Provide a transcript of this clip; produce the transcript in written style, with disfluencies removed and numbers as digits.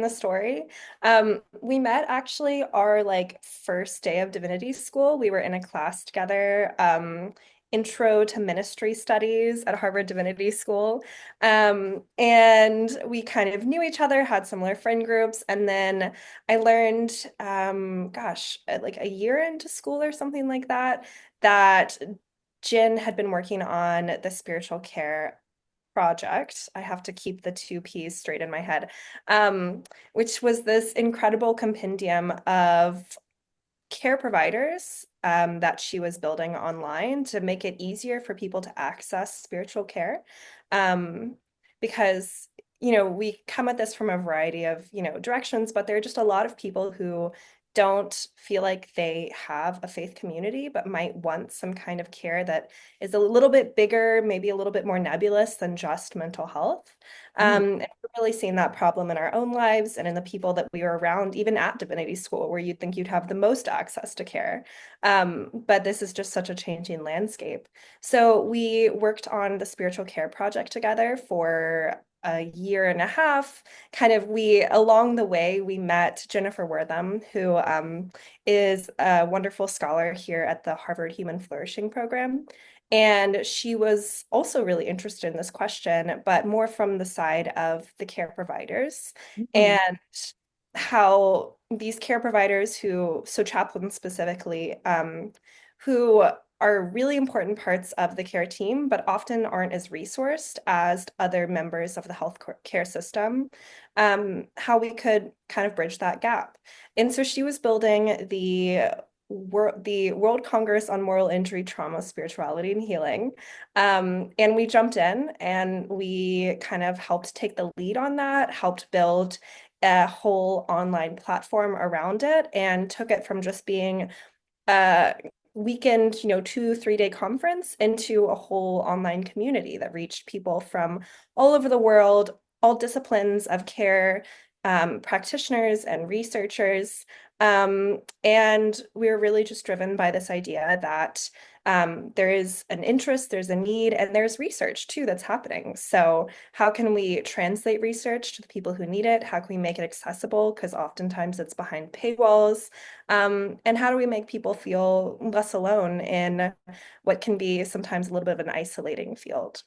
the story. We met actually our like first day of divinity school. We were in a class together, intro to ministry studies at Harvard Divinity School. And we kind of knew each other, had similar friend groups, and then I learned, like a year into school or something like that, that Jin had been working on the spiritual care project. I have to keep the two P's straight in my head, which was this incredible compendium of care providers that she was building online to make it easier for people to access spiritual care. Um, because, we come at this from a variety of, directions, but there are just a lot of people who don't feel like they have a faith community, but might want some kind of care that is a little bit bigger, maybe a little bit more nebulous than just mental health. Mm, And we're really seeing that problem in our own lives and in the people that we were around, even at divinity school, where you'd think you'd have the most access to care. But this is just such a changing landscape. So we worked on the spiritual care project together for a year and a half. Kind of we along the way we met Jennifer Wortham, who is a wonderful scholar here at the Harvard Human Flourishing Program. And she was also really interested in this question, but more from the side of the care providers mm, and how these care providers so chaplains specifically, who are really important parts of the care team, but often aren't as resourced as other members of the health care system, how we could kind of bridge that gap. And so she was building the World Congress on Moral Injury, Trauma, Spirituality, and Healing. And we jumped in and we kind of helped take the lead on that, helped build a whole online platform around it, and took it from just being a weekend, 2, 3 day conference into a whole online community that reached people from all over the world, all disciplines of care, practitioners and researchers. And we're really just driven by this idea that there is an interest, there's a need, and there's research too that's happening. So, how can we translate research to the people who need it? How can we make it accessible? Because oftentimes it's behind paywalls. And how do we make people feel less alone in what can be sometimes a little bit of an isolating field?